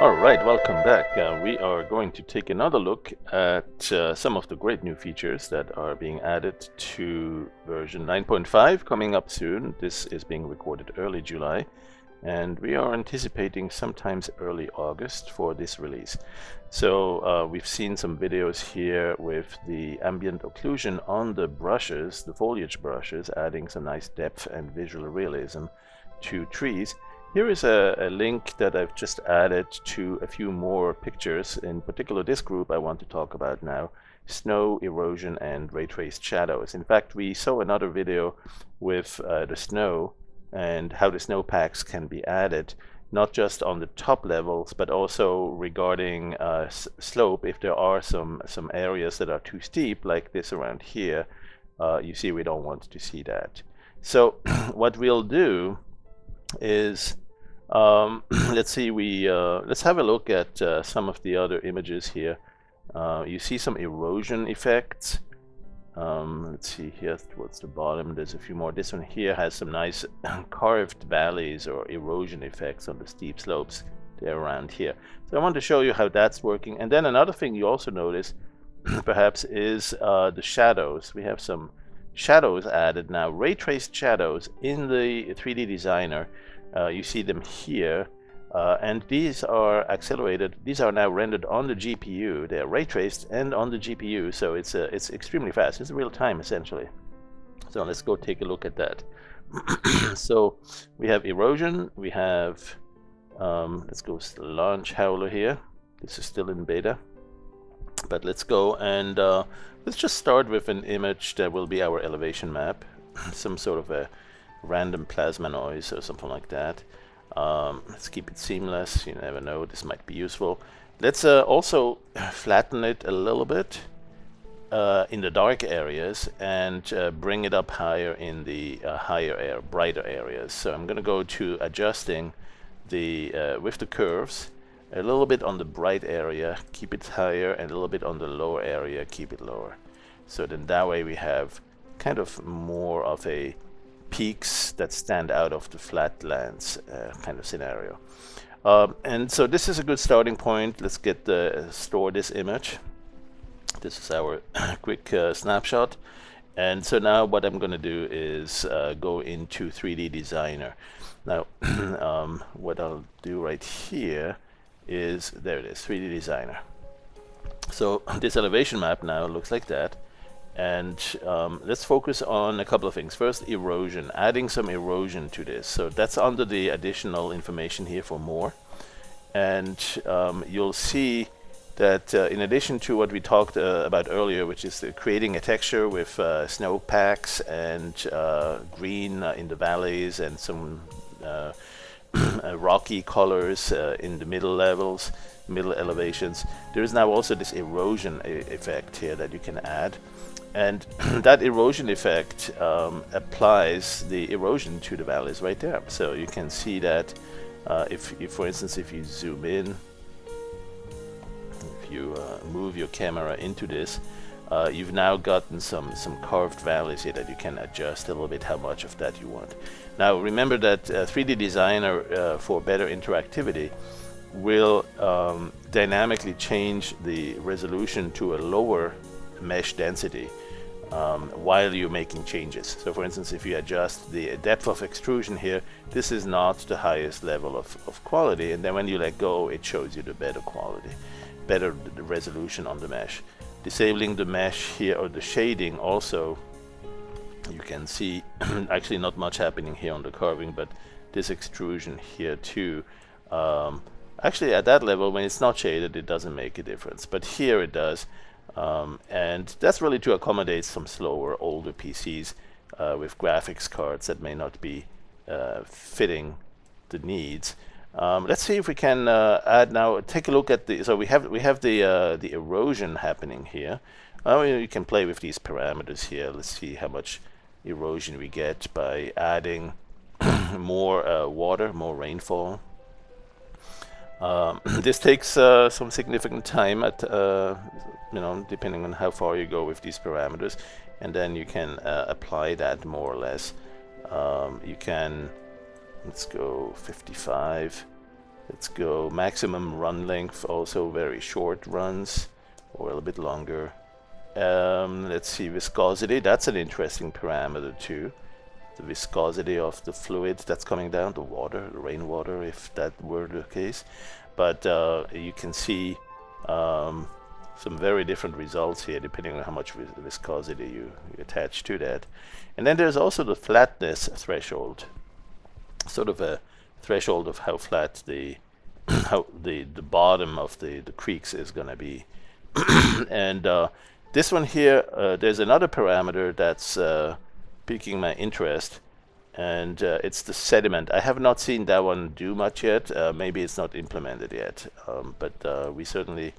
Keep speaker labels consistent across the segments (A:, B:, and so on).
A: All right, welcome back. We are going to take another look at some of the great new features that are being added to version 9.5 coming up soon. This is being recorded early July, and we are anticipating sometimes early August for this release. So we've seen some videos here with the ambient occlusion on the brushes, the foliage brushes, adding some nice depth and visual realism to trees. Here is a link that I've just added to a few more pictures. In particular, this group I want to talk about now: snow, erosion, and ray-traced shadows. In fact, we saw another video with the snow and how the snowpacks can be added, not just on the top levels, but also regarding slope. If there are some areas that are too steep, like this around here, you see we don't want to see that. So what we'll do is let's see, let's have a look at some of the other images here. You see some erosion effects. Let's see here towards the bottom, there's a few more. This one here has some nice carved valleys or erosion effects on the steep slopes there around here. So I want to show you how that's working. And then another thing you also notice perhaps is the shadows. We have some shadows added now, ray traced shadows in the 3D designer. You see them here, and these are accelerated. These are now rendered on the GPU. They're ray traced and on the GPU, so it's extremely fast. It's real time essentially. So let's go take a look at that. So we have erosion. We have let's go launch Howler here. This is still in beta, but let's go and let's just start with an image that will be our elevation map, some sort of a random plasma noise or something like that. Let's keep it seamless. You never know, this might be useful. Let's also flatten it a little bit in the dark areas and bring it up higher in the brighter areas. So I'm going to go to adjusting the with the curves, a little bit on the bright area, keep it higher, and a little bit on the lower area, keep it lower. So then that way we have kind of more of a peaks that stand out of the flatlands kind of scenario. And so this is a good starting point. Let's get store this image. This is our quick snapshot. And so now what I'm going to do is go into 3D designer. Now what I'll do right here is, there it is, 3D designer. So this elevation map now looks like that. And let's focus on a couple of things. First, erosion, adding some erosion to this. So that's under the additional information here for more. And you'll see that in addition to what we talked about earlier, which is creating a texture with snowpacks and green in the valleys and some rocky colors in the middle levels, middle elevations, there is now also this erosion effect here that you can add. And that erosion effect applies the erosion to the valleys right there. So you can see that if for instance, if you zoom in, if you move your camera into this, you've now gotten some carved valleys here that you can adjust a little bit how much of that you want. Now remember that 3D designer for better interactivity will dynamically change the resolution to a lower mesh density while you're making changes. So for instance, if you adjust the depth of extrusion here, this is not the highest level of quality, and then when you let go, it shows you the better quality, better the resolution on the mesh. Disabling the mesh here, or the shading also, you can see actually not much happening here on the carving, but this extrusion here too. Actually at that level, when it's not shaded, it doesn't make a difference, but here it does. And that's really to accommodate some slower, older PCs with graphics cards that may not be fitting the needs. Let's see if we can add now. Take a look at the. So we have the erosion happening here. You can play with these parameters here. Let's see how much erosion we get by adding more water, more rainfall. This takes some significant time at depending on how far you go with these parameters, and then you can apply that more or less. You can, let's go 55. Let's go maximum run length, also very short runs, or a little bit longer. Let's see, viscosity, that's an interesting parameter too. The viscosity of the fluid that's coming down, the water, the rainwater, if that were the case. But you can see some very different results here depending on how much viscosity you attach to that. And then there's also the flatness threshold, sort of a threshold of how flat the how the bottom of the creeks is going to be. And this one here, there's another parameter that's piquing my interest, and it's the sediment. I have not seen that one do much yet. Maybe it's not implemented yet, but we certainly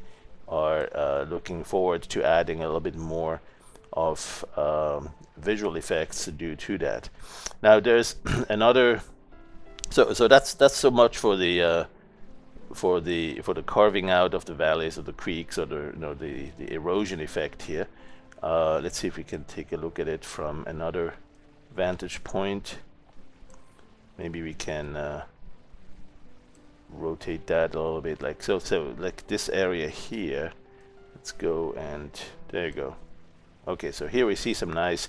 A: are looking forward to adding a little bit more of visual effects due to that. Now there's another. So that's so much for the carving out of the valleys of the creeks, or the erosion effect here. Let's see if we can take a look at it from another vantage point. Maybe we can rotate that a little bit, like so. So like this area here. Let's go, and there you go. Okay, so here we see some nice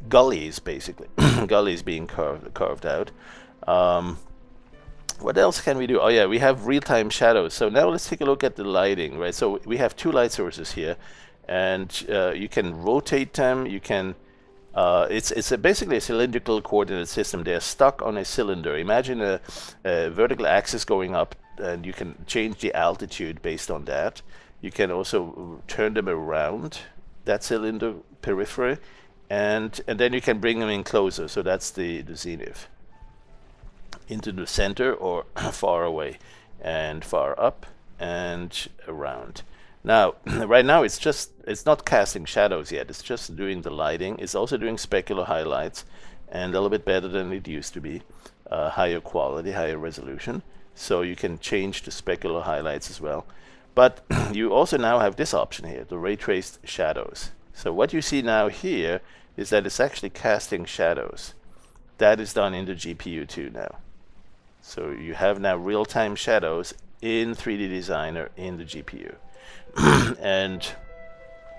A: gullies, basically gullies being carved out. What else can we do? Oh yeah, we have real-time shadows. So now let's take a look at the lighting, right? So we have two light sources here, and you can rotate them. You can it's basically a cylindrical coordinate system. They're stuck on a cylinder. Imagine a vertical axis going up, and you can change the altitude based on that. You can also turn them around that cylinder periphery, and then you can bring them in closer. So that's the zenith. Into the center, or far away, and far up and around. Now right now it's not casting shadows yet, it's just doing the lighting. It's also doing specular highlights, and a little bit better than it used to be. Higher quality, higher resolution, so you can change the specular highlights as well. But you also now have this option here, the ray traced shadows. So what you see now here is that it's actually casting shadows. That is done in the GPU too now. So you have now real-time shadows in 3D Designer in the GPU. And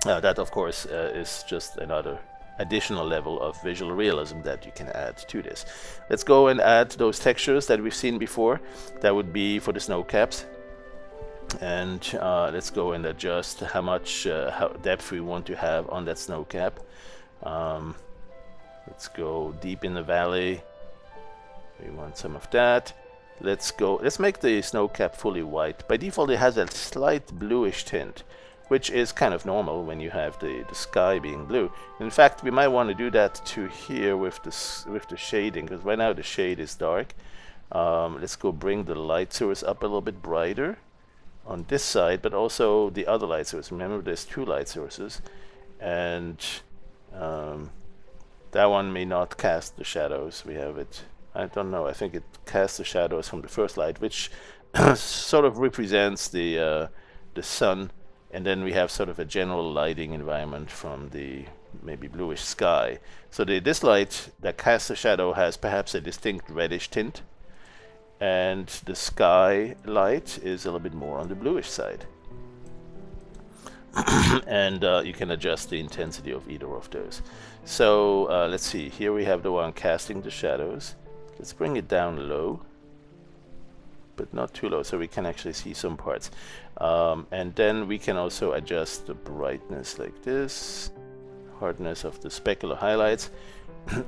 A: that, of course, is just another additional level of visual realism that you can add to this. Let's go and add those textures that we've seen before. That would be for the snow caps. And let's go and adjust how much how depth we want to have on that snow cap. Let's go deep in the valley. We want some of that. Let's make the snow cap fully white. By default it has a slight bluish tint, which is kind of normal when you have the sky being blue. In fact, we might want to do that to here with the shading, because right now the shade is dark. Let's go bring the light source up a little bit brighter on this side, but also the other light source. Remember, there's two light sources, and that one may not cast the shadows. We have it, I don't know, I think it casts the shadows from the first light, which sort of represents the sun, and then we have sort of a general lighting environment from the maybe bluish sky. So this light that casts the shadow has perhaps a distinct reddish tint, and the sky light is a little bit more on the bluish side. And you can adjust the intensity of either of those. So let's see, here we have the one casting the shadows. Let's bring it down low, but not too low, so we can actually see some parts. And then we can also adjust the brightness like this, hardness of the specular highlights.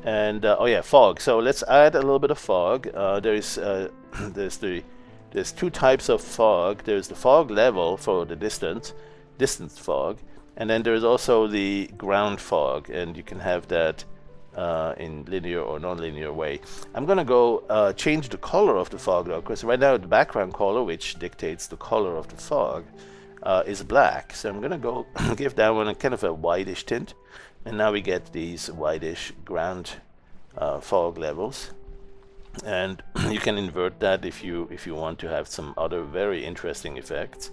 A: And oh yeah, fog. So let's add a little bit of fog. There's two types of fog. There's the fog level for the distance fog, and then there's also the ground fog, and you can have that in linear or non-linear way. I'm gonna go change the color of the fog though, because right now the background color, which dictates the color of the fog, is black. So I'm gonna go give that one a kind of a whitish tint, and now we get these whitish ground fog levels. And you can invert that if you want to have some other very interesting effects.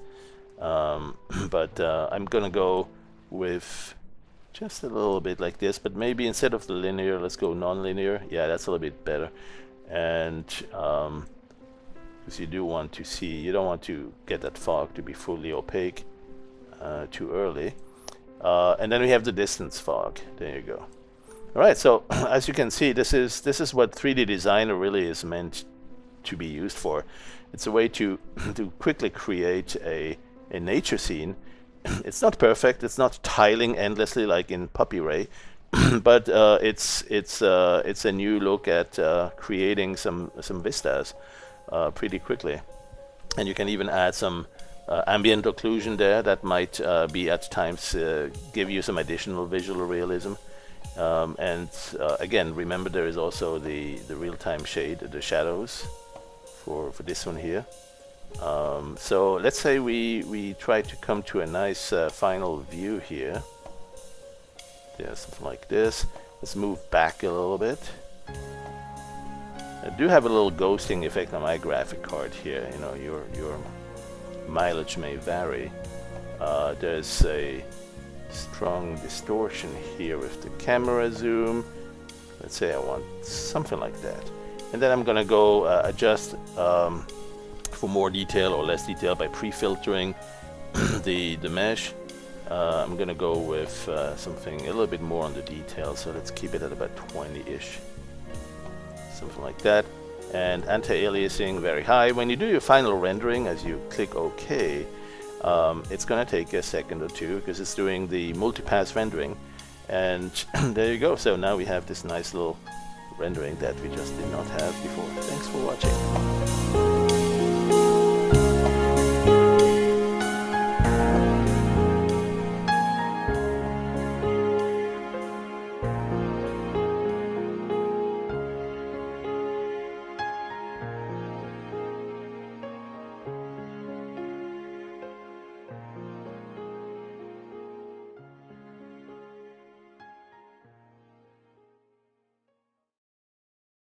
A: But I'm gonna go with just a little bit like this, but maybe instead of the linear, let's go non-linear. Yeah, that's a little bit better. And because you do want to see, you don't want to get that fog to be fully opaque too early. And then we have the distance fog. There you go. All right, so as you can see, this is what 3D Designer really is meant to be used for. It's a way to quickly create a nature scene. It's not perfect. It's not tiling endlessly like in Puppy Ray, but it's a new look at creating some vistas pretty quickly. And you can even add some ambient occlusion there that might be at times give you some additional visual realism. And again, remember there is also the real-time shade, the shadows for this one here. So let's say we try to come to a nice final view here. Yeah, something like this. Let's move back a little bit. I do have a little ghosting effect on my graphic card here. You know, your mileage may vary. There's a strong distortion here with the camera zoom. Let's say I want something like that. And then I'm gonna go adjust for more detail or less detail by pre-filtering the mesh. I'm gonna go with something a little bit more on the detail, so let's keep it at about 20-ish. Something like that. And anti-aliasing very high. When you do your final rendering, as you click OK, it's gonna take a second or two because it's doing the multipass rendering. And there you go. So now we have this nice little rendering that we just did not have before. Thanks for watching.